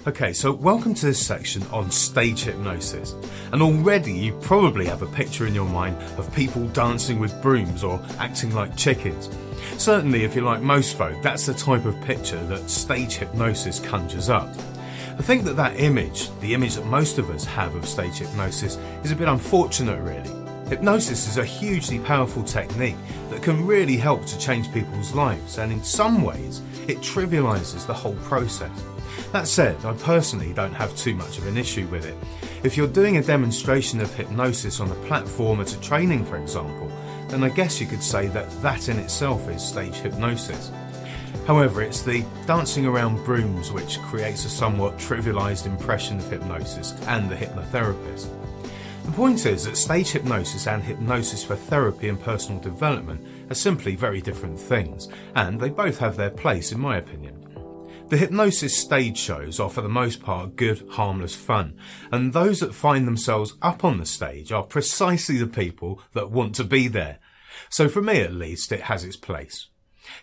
Okay, so welcome to this section on stage hypnosis. And already you probably have a picture in your mind of people dancing with brooms or acting like chickens. Certainly, if you're like most folk, that's the type of picture that stage hypnosis conjures up. I think that image, the image that most of us have of stage hypnosis, is a bit unfortunate really. Hypnosis is a hugely powerful technique that can really help to change people's lives, and in some ways it trivialises the whole process. That said, I personally don't have too much of an issue with it. If you're doing a demonstration of hypnosis on a platform at a training, for example, then I guess you could say that in itself is stage hypnosis. However, it's the dancing around brooms which creates a somewhat trivialised impression of hypnosis and the hypnotherapist. The point is that stage hypnosis and hypnosis for therapy and personal development are simply very different things, and they both have their place in my opinion. The hypnosis stage shows are for the most part good, harmless fun, and those that find themselves up on the stage are precisely the people that want to be there. So for me at least, it has its place.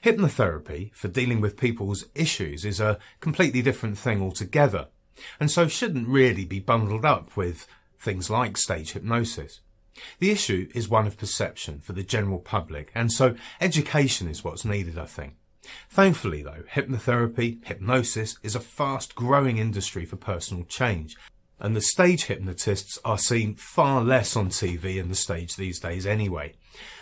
Hypnotherapy, for dealing with people's issues, is a completely different thing altogether, and so shouldn't really be bundled up with things like stage hypnosis. The issue is one of perception for the general public, and so education is what's needed, I think. Thankfully though, hypnotherapy, hypnosis is a fast growing industry for personal change, and the stage hypnotists are seen far less on TV and the stage these days anyway.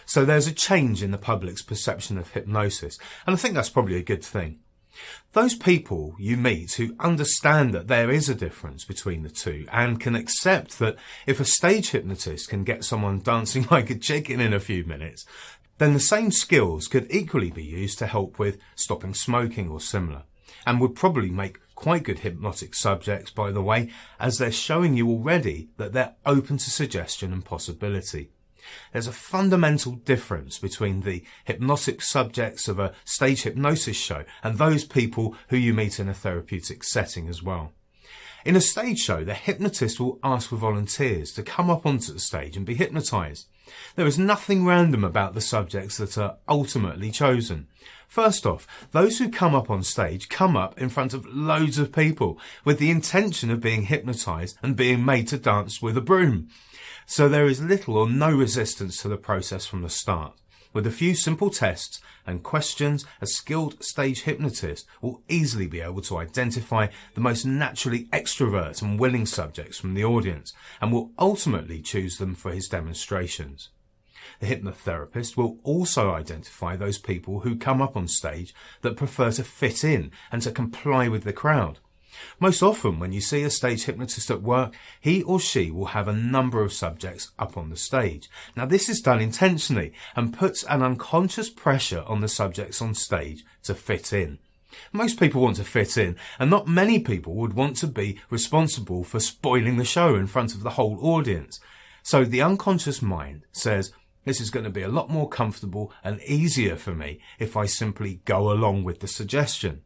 So there's a change in the public's perception of hypnosis, and I think that's probably a good thing. Those people you meet who understand that there is a difference between the two and can accept that if a stage hypnotist can get someone dancing like a chicken in a few minutes, then the same skills could equally be used to help with stopping smoking or similar, and would probably make quite good hypnotic subjects, by the way, as they're showing you already that they're open to suggestion and possibility. There's a fundamental difference between the hypnotic subjects of a stage hypnosis show and those people who you meet in a therapeutic setting as well. In a stage show, the hypnotist will ask for volunteers to come up onto the stage and be hypnotised. There is nothing random about the subjects that are ultimately chosen. First off, those who come up on stage come up in front of loads of people with the intention of being hypnotised and being made to dance with a broom. So there is little or no resistance to the process from the start. With a few simple tests and questions, a skilled stage hypnotist will easily be able to identify the most naturally extrovert and willing subjects from the audience, and will ultimately choose them for his demonstrations. The hypnotherapist will also identify those people who come up on stage that prefer to fit in and to comply with the crowd. Most often when you see a stage hypnotist at work, he or she will have a number of subjects up on the stage. Now this is done intentionally and puts an unconscious pressure on the subjects on stage to fit in. Most people want to fit in, and not many people would want to be responsible for spoiling the show in front of the whole audience. So the unconscious mind says, this is going to be a lot more comfortable and easier for me if I simply go along with the suggestion.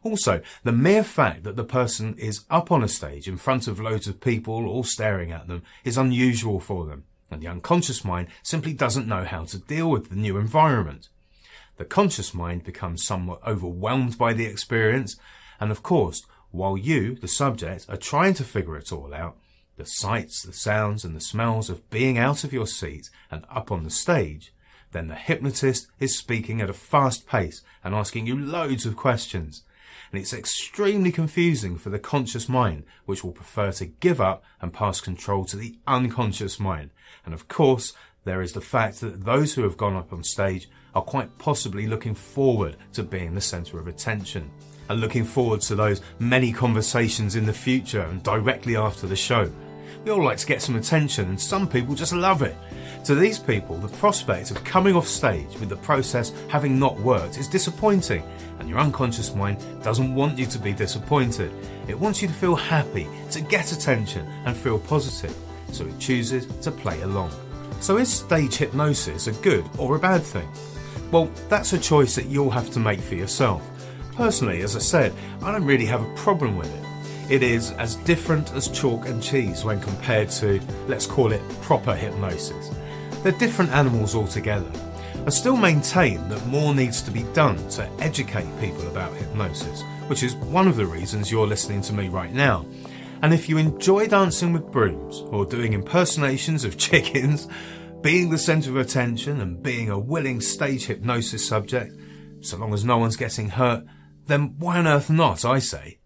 Also, the mere fact that the person is up on a stage in front of loads of people all staring at them is unusual for them, and the unconscious mind simply doesn't know how to deal with the new environment. The conscious mind becomes somewhat overwhelmed by the experience, and of course, while you, the subject, are trying to figure it all out, the sights, the sounds and the smells of being out of your seat and up on the stage, then the hypnotist is speaking at a fast pace and asking you loads of questions. And it's extremely confusing for the conscious mind, which will prefer to give up and pass control to the unconscious mind. And of course, there is the fact that those who have gone up on stage are quite possibly looking forward to being the centre of attention, and looking forward to those many conversations in the future and directly after the show. We all like to get some attention, and some people just love it. To these people, the prospect of coming off stage with the process having not worked is disappointing, and your unconscious mind doesn't want you to be disappointed. It wants you to feel happy, to get attention and feel positive, so it chooses to play along. So is stage hypnosis a good or a bad thing? Well, that's a choice that you'll have to make for yourself. Personally, as I said, I don't really have a problem with it. It is as different as chalk and cheese when compared to, let's call it, proper hypnosis. They're different animals altogether. I still maintain that more needs to be done to educate people about hypnosis, which is one of the reasons you're listening to me right now. And if you enjoy dancing with brooms, or doing impersonations of chickens, being the centre of attention and being a willing stage hypnosis subject, so long as no one's getting hurt, then why on earth not, I say.